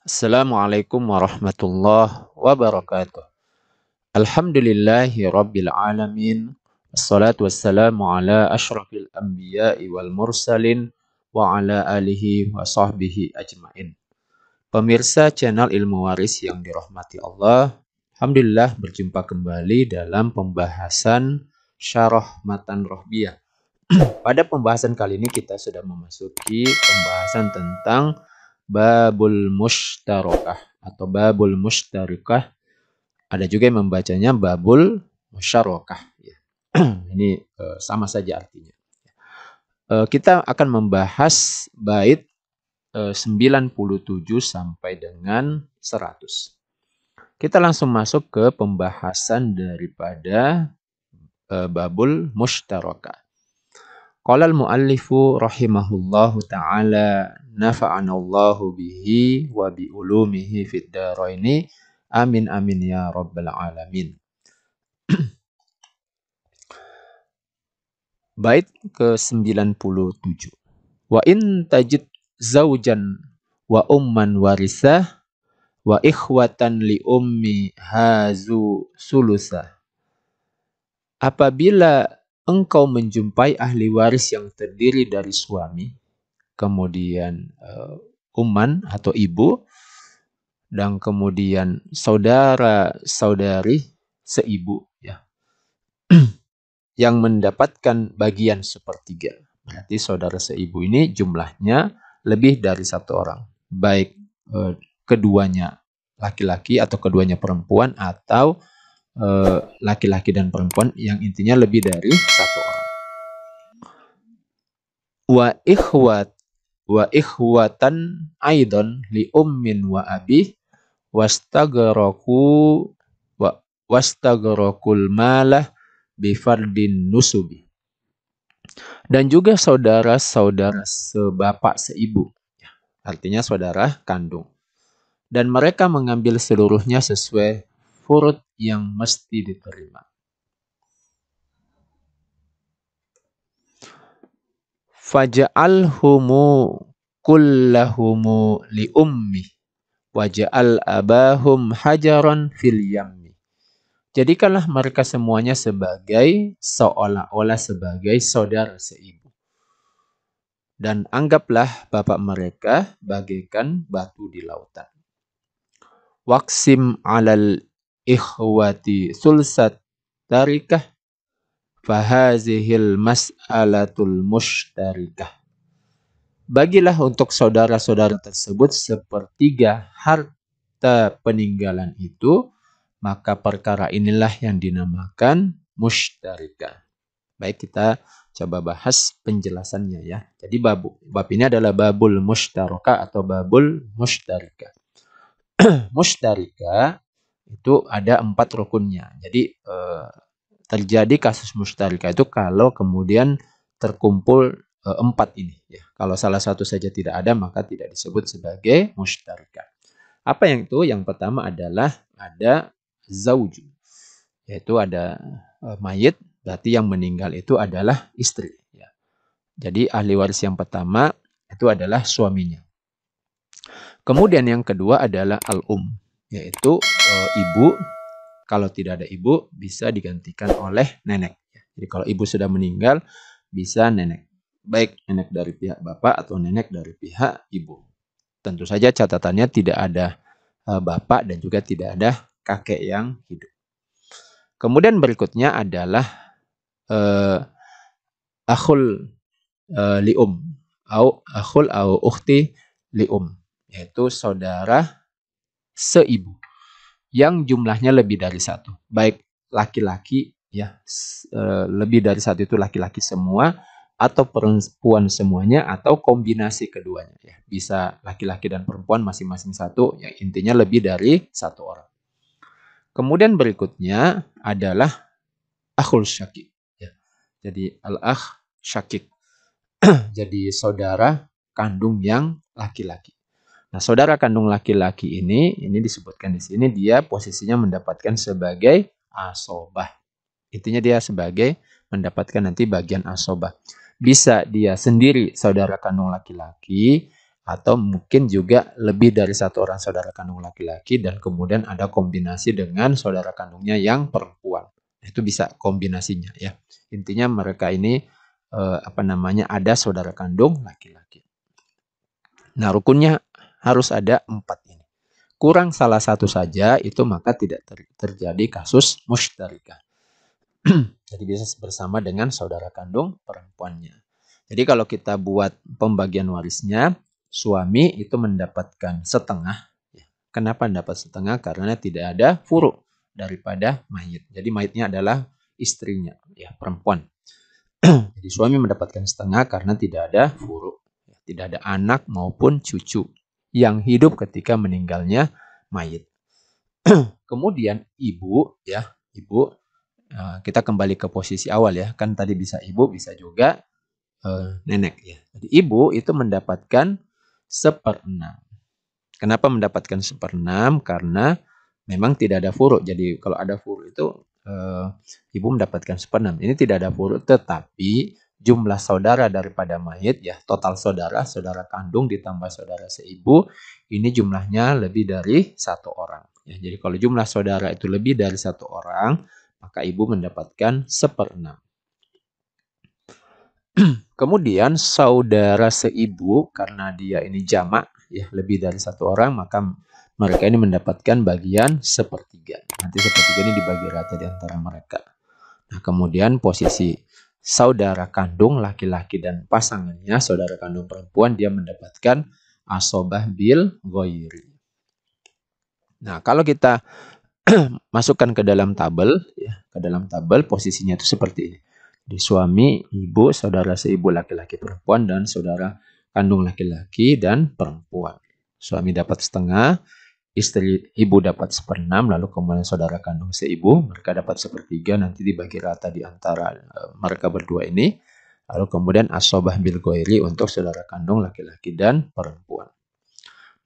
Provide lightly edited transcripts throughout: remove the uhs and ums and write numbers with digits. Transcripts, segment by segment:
Assalamualaikum warahmatullahi wabarakatuh. Alhamdulillahi rabbil alamin. Assalatu wassalamu ala ashrafil anbiya'i wal mursalin wa ala alihi wa sahbihi ajmain. Pemirsa channel Ilmu Waris yang dirahmati Allah, alhamdulillah berjumpa kembali dalam pembahasan Syarah Matan Rohbiyah. Pada pembahasan kali ini kita sudah memasuki pembahasan tentang Babul Mushtarakah atau Babul Mushtarikah. Ada juga yang membacanya Babul Musyarakah. Ini sama saja artinya. Kita akan membahas bait 97 sampai dengan 100. Kita langsung masuk ke pembahasan daripada Babul Mushtarakah. Qala al-muallifu rahimahullahu ta'ala nafa'anallahu bihi wa bi ulumihi fid dharaini amin amin ya rabbal alamin. Bait ke-97. Wa in tajid zaujan wa umman warisah wa ikhwatan li ummi hazu sulusah. Apabila engkau menjumpai ahli waris yang terdiri dari suami, kemudian umman atau ibu, dan kemudian saudara-saudari seibu, ya, yang mendapatkan bagian sepertiga. Berarti saudara seibu ini jumlahnya lebih dari satu orang, baik keduanya laki-laki atau keduanya perempuan, atau laki-laki dan perempuan yang intinya lebih dari satu orang. Wa ikhwatan aidan li ummin wa abih wastagrakul malah bi fardin nusubi. Dan juga saudara-saudara sebapak seibu, artinya saudara kandung, dan mereka mengambil seluruhnya sesuai furud yang mesti diterima. Faja'alhumu kullahumu li ummi waja'al abahum hajaran fil yammi. Jadikanlah mereka semuanya sebagai seolah-olah sebagai saudara seibu, dan anggaplah bapak mereka bagaikan batu di lautan. Waqsim alal ikhwati sulsat tarikah fahazihil mas'alatul mushtarikah. Bagilah untuk saudara-saudara tersebut sepertiga harta peninggalan itu, maka perkara inilah yang dinamakan mushtarikah. Baik, kita coba bahas penjelasannya ya. Jadi bab ini adalah babul mushtarakah atau babul mushtarikah. Mushtarikah itu ada 4 rukunnya. Jadi terjadi kasus mushtarikah itu kalau kemudian terkumpul 4 ini. Ya. Kalau salah satu saja tidak ada, maka tidak disebut sebagai mushtarikah. Apa yang itu? Yang pertama adalah ada zauju, yaitu ada mayit, berarti yang meninggal itu adalah istri. Ya. Jadi ahli waris yang pertama itu adalah suaminya. Kemudian yang kedua adalah al-um, yaitu ibu. Kalau tidak ada ibu, bisa digantikan oleh nenek. Jadi kalau ibu sudah meninggal, bisa nenek. Baik nenek dari pihak bapak atau nenek dari pihak ibu. Tentu saja catatannya tidak ada bapak dan juga tidak ada kakek yang hidup. Kemudian berikutnya adalah akhul lium atau akhul atau ukhti lium, yaitu saudara seibu yang jumlahnya lebih dari satu, baik laki-laki ya, lebih dari satu itu laki-laki semua atau perempuan semuanya atau kombinasi keduanya ya. Bisa laki-laki dan perempuan masing-masing satu, ya intinya lebih dari satu orang. Kemudian berikutnya adalah akhul syakik ya. Jadi al-akh syakik. Jadi saudara kandung yang laki-laki. Nah, saudara kandung laki-laki ini disebutkan di sini dia posisinya mendapatkan sebagai asobah. Intinya dia sebagai mendapatkan nanti bagian asobah. Bisa dia sendiri saudara kandung laki-laki atau mungkin juga lebih dari satu orang saudara kandung laki-laki dan kemudian ada kombinasi dengan saudara kandungnya yang perempuan. Itu bisa kombinasinya ya. Intinya mereka ini ada saudara kandung laki-laki. Nah, rukunnya harus ada 4 ini. Kurang salah satu saja itu maka tidak terjadi kasus musytarikah. Jadi bisa bersama dengan saudara kandung perempuannya. Jadi kalau kita buat pembagian warisnya, suami itu mendapatkan setengah. Kenapa dapat setengah? Karena tidak ada furu daripada mayit. Jadi mayitnya adalah istrinya, ya perempuan. Jadi suami mendapatkan setengah karena tidak ada furu. Tidak ada anak maupun cucu yang hidup ketika meninggalnya mayit. Kemudian ibu, kita kembali ke posisi awal ya. Kan tadi bisa ibu, bisa juga nenek ya. Jadi ibu itu mendapatkan 1/6. Kenapa mendapatkan 1/6? Karena memang tidak ada furu. Jadi kalau ada furu itu ibu mendapatkan 1/6. Ini tidak ada furu, tetapi jumlah saudara daripada mayit ya, total saudara kandung ditambah saudara seibu, ini jumlahnya lebih dari 1 orang. Ya, jadi kalau jumlah saudara itu lebih dari 1 orang, maka ibu mendapatkan 1/6. Kemudian saudara seibu, karena dia ini jamak ya, lebih dari 1 orang, maka mereka ini mendapatkan bagian 1/3. Nanti 1/3 ini dibagi rata di antara mereka. Nah, kemudian posisi saudara kandung laki-laki dan pasangannya, saudara kandung perempuan, dia mendapatkan asobah bil ghairi. Nah, kalau kita masukkan ke dalam tabel, ya, ke dalam tabel posisinya itu seperti ini. Di suami, ibu, saudara seibu laki-laki perempuan, dan saudara kandung laki-laki dan perempuan. Suami dapat setengah, istri ibu dapat 1/6, lalu kemudian saudara kandung seibu, mereka dapat 1/3, nanti dibagi rata di antara mereka berdua ini. Lalu kemudian asobah bil ghairi untuk saudara kandung laki-laki dan perempuan.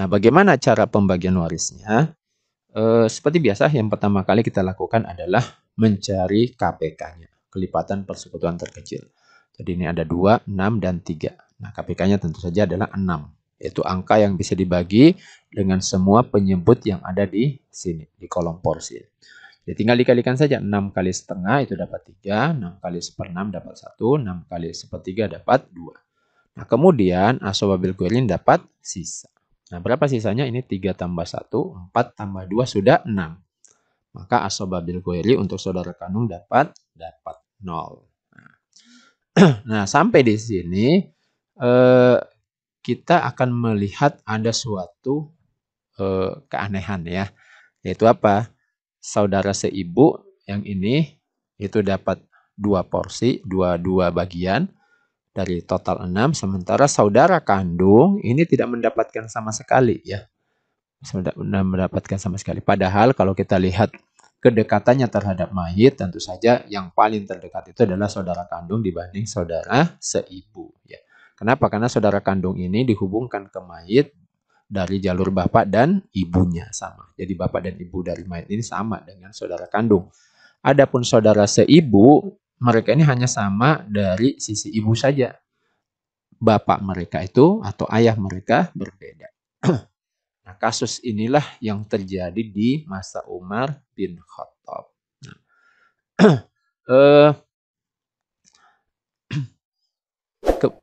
Nah, bagaimana cara pembagian warisnya? Seperti biasa, yang pertama kali kita lakukan adalah mencari KPK-nya, kelipatan persekutuan terkecil. Jadi ini ada 2, 6, dan 3. Nah, KPK-nya tentu saja adalah 6. Yaitu angka yang bisa dibagi dengan semua penyebut yang ada di sini, di kolom porsi. Jadi tinggal dikalikan saja. 6 kali setengah itu dapat 3, 6 kali 1/6 dapat 1, 6 kali 1/3 dapat 2. Nah, kemudian asobabil ghairi dapat sisa. Nah, berapa sisanya? Ini 3 tambah 1, 4 tambah 2 sudah 6. Maka asobabil ghairi untuk saudara kandung dapat 0. Nah, sampai di sini kita akan melihat ada suatu keanehan ya. Yaitu apa? Saudara seibu yang ini itu dapat 2 porsi, 2 bagian dari total 6, sementara saudara kandung ini tidak mendapatkan sama sekali ya. Tidak mendapatkan sama sekali. Padahal kalau kita lihat kedekatannya terhadap mayit, tentu saja yang paling terdekat itu adalah saudara kandung dibanding saudara seibu ya. Kenapa? Karena saudara kandung ini dihubungkan ke mayit dari jalur bapak dan ibunya sama. Jadi bapak dan ibu dari mayit ini sama dengan saudara kandung. Adapun saudara seibu, mereka ini hanya sama dari sisi ibu saja. Bapak mereka itu atau ayah mereka berbeda. Nah, kasus inilah yang terjadi di masa Umar bin Khattab.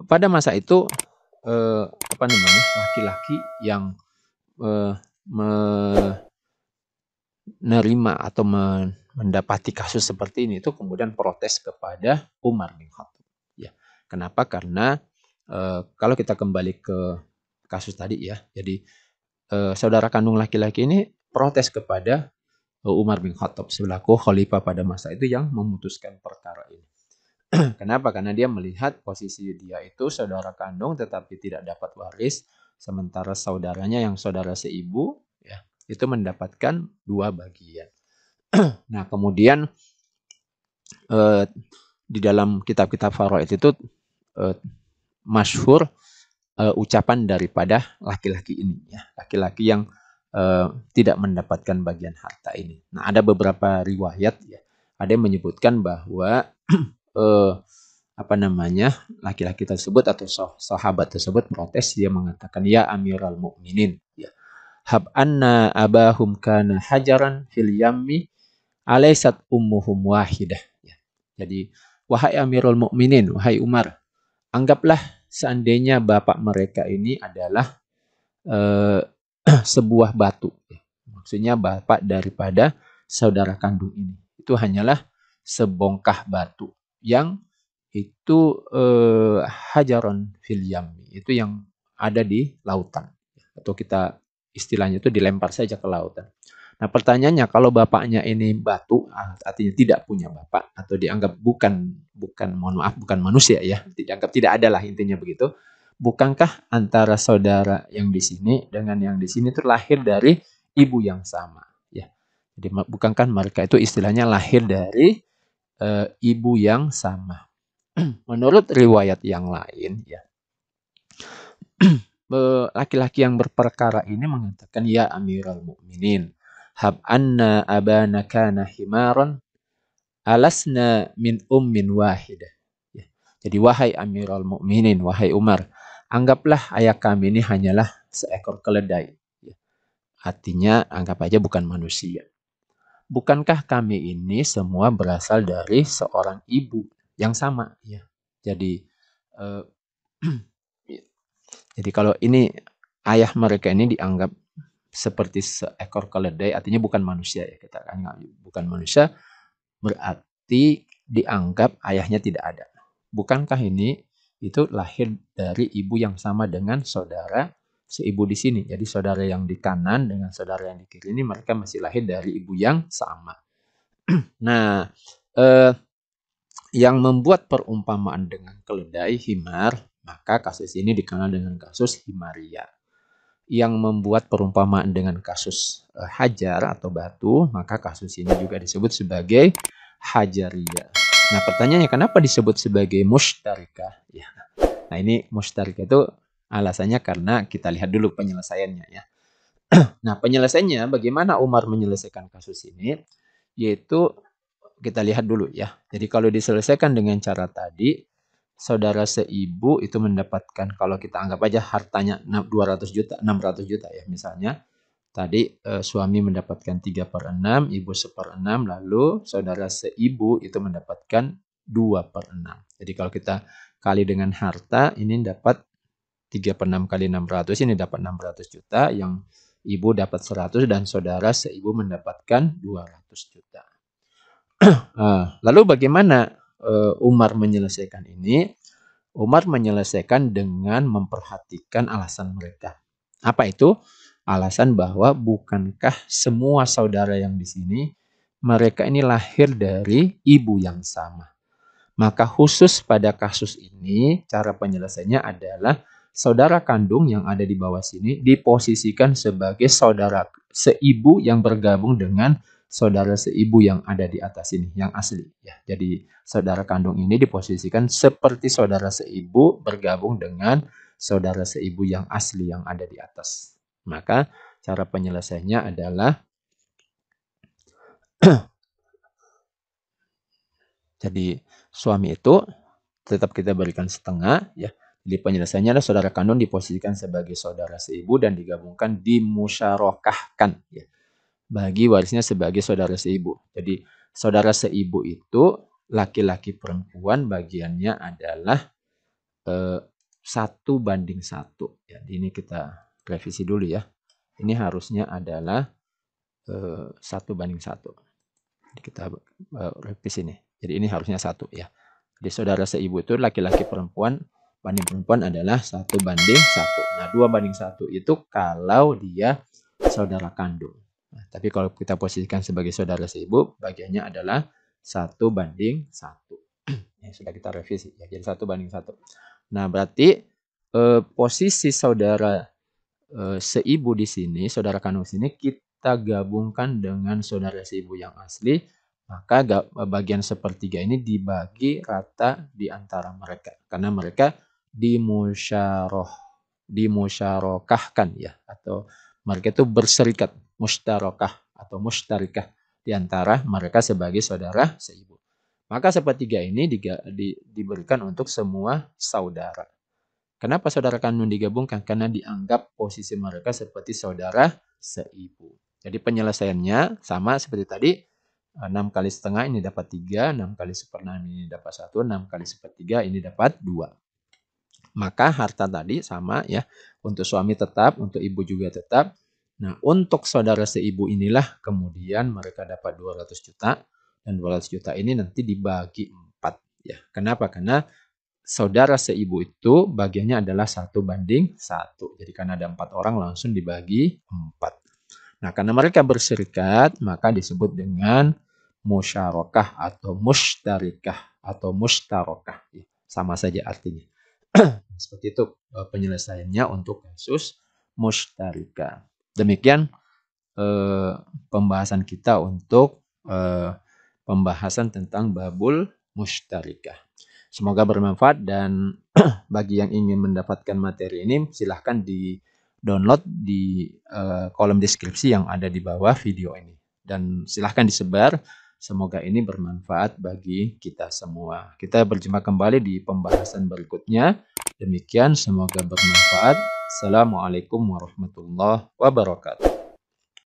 Pada masa itu laki-laki yang menerima atau mendapati kasus seperti ini itu kemudian protes kepada Umar bin Khattab. Ya, kenapa? Karena kalau kita kembali ke kasus tadi ya, jadi saudara kandung laki-laki ini protes kepada Umar bin Khattab selaku khalifah pada masa itu yang memutuskan perkara ini. Kenapa? Karena dia melihat posisi dia itu saudara kandung tetapi tidak dapat waris, sementara saudaranya yang saudara seibu ya itu mendapatkan 2 bagian. Nah, kemudian di dalam kitab-kitab faraid itu masyhur ucapan daripada laki-laki ini ya, laki-laki yang tidak mendapatkan bagian harta ini. Nah, ada beberapa riwayat ya, ada yang menyebutkan bahwa laki-laki tersebut atau sahabat tersebut protes, dia mengatakan, ya Amirul Mukminin, ya, hab anna abahum kana hajaran fil yammi alaysat ummuhum wahidah, ya. Jadi, wahai Amirul Mukminin, wahai Umar, anggaplah seandainya bapak mereka ini adalah eh, sebuah batu, ya. Maksudnya bapak daripada saudara kandung ini itu hanyalah sebongkah batu yang itu hajaron fil yammi, itu yang ada di lautan, atau kita istilahnya itu dilempar saja ke lautan. Nah, pertanyaannya, kalau bapaknya ini batu, artinya tidak punya bapak atau dianggap bukan manusia, ya, dianggap tidak ada lah, intinya begitu. Bukankah antara saudara yang di sini dengan yang di sini itu lahir dari ibu yang sama, ya? Jadi bukankah mereka itu istilahnya lahir dari ibu yang sama? Menurut riwayat yang lain, ya, laki-laki yang berperkara ini mengatakan, ya Amirul Mukminin, hab anna abana kana himaran alasna min ummin wahidah. Ya. Jadi, wahai Amirul Mukminin, wahai Umar, anggaplah ayah kami ini hanyalah seekor keledai. Ya. Artinya, anggap aja bukan manusia. Bukankah kami ini semua berasal dari seorang ibu yang sama? Ya. Jadi, jadi kalau ini ayah mereka ini dianggap seperti seekor keledai, artinya bukan manusia, ya, kita anggap bukan manusia, berarti dianggap ayahnya tidak ada. Bukankah ini itu lahir dari ibu yang sama dengan saudara seibu di sini? Jadi saudara yang di kanan dengan saudara yang di kiri ini mereka masih lahir dari ibu yang sama. Nah, yang membuat perumpamaan dengan keledai himar, maka kasus ini dikenal dengan kasus himaria. Yang membuat perumpamaan dengan kasus hajar atau batu, maka kasus ini juga disebut sebagai hajariyah. Nah, pertanyaannya, kenapa disebut sebagai musytarikah? Ya. Nah, ini musytarikah itu alasannya karena kita lihat dulu penyelesaiannya, ya. Nah, penyelesaiannya, bagaimana Umar menyelesaikan kasus ini? Yaitu kita lihat dulu, ya. Jadi kalau diselesaikan dengan cara tadi, saudara seibu itu mendapatkan, kalau kita anggap aja hartanya 200 juta, 600 juta, ya, misalnya. Tadi suami mendapatkan 3/6, ibu 1/6, lalu saudara seibu itu mendapatkan 2/6. Jadi kalau kita kali dengan harta, ini dapat 3/6 kali 600, ini dapat 600 juta, yang ibu dapat 100 dan saudara seibu mendapatkan 200 juta. Lalu bagaimana Umar menyelesaikan ini? Umar menyelesaikan dengan memperhatikan alasan mereka. Apa itu? Alasan bahwa bukankah semua saudara yang di sini mereka ini lahir dari ibu yang sama. Maka khusus pada kasus ini cara penyelesaiannya adalah saudara kandung yang ada di bawah sini diposisikan sebagai saudara seibu yang bergabung dengan saudara seibu yang ada di atas ini, yang asli, ya. Jadi saudara kandung ini diposisikan seperti saudara seibu bergabung dengan saudara seibu yang asli yang ada di atas. Maka cara penyelesaiannya adalah jadi suami itu tetap kita berikan setengah, ya. Jadi penyelesaiannya adalah saudara kandung diposisikan sebagai saudara seibu dan digabungkan, dimusyarakahkan, ya, bagi warisnya sebagai saudara seibu. Jadi saudara seibu itu laki-laki perempuan bagiannya adalah 1:1. Ya, ini kita revisi dulu, ya. Ini harusnya adalah 1:1. Jadi kita revisi nih. Jadi ini harusnya 1, ya. Jadi saudara seibu itu laki-laki perempuan banding perempuan adalah 1:1. Nah, 2:1 itu kalau dia saudara kandung. Nah, tapi kalau kita posisikan sebagai saudara seibu, bagiannya adalah 1:1. Ya, sudah kita revisi, ya. Jadi 1:1. Nah, berarti posisi saudara seibu di sini, saudara kandung sini kita gabungkan dengan saudara seibu yang asli, maka bagian sepertiga ini dibagi rata di antara mereka karena mereka dimusyarakahkan, ya, atau mereka itu berserikat, musyarakah atau musytarikah di antara mereka sebagai saudara seibu. Maka sepertiga ini diberikan untuk semua saudara. Kenapa saudara kandung digabungkan? Karena dianggap posisi mereka seperti saudara seibu. Jadi penyelesaiannya sama seperti tadi. 6 kali setengah ini dapat 3, 6 kali seperenam ini dapat 1, 6 kali sepertiga ini dapat 2. Maka harta tadi sama ya, untuk suami tetap, untuk ibu juga tetap. Nah, untuk saudara seibu inilah kemudian mereka dapat 200 juta, dan 200 juta ini nanti dibagi 4 ya. Kenapa? Karena saudara seibu itu bagiannya adalah 1:1. Jadi karena ada 4 orang langsung dibagi 4. Nah, karena mereka berserikat, maka disebut dengan musyarakah atau musytarikah atau mustarokah. Sama saja artinya. Seperti itu penyelesaiannya untuk kasus musytarikah. Demikian pembahasan kita untuk pembahasan tentang babul musytarikah. Semoga bermanfaat, dan bagi yang ingin mendapatkan materi ini silahkan di download di kolom deskripsi yang ada di bawah video ini. Dan silahkan disebar. Semoga ini bermanfaat bagi kita semua. Kita berjumpa kembali di pembahasan berikutnya. Demikian, semoga bermanfaat. Assalamualaikum warahmatullahi wabarakatuh.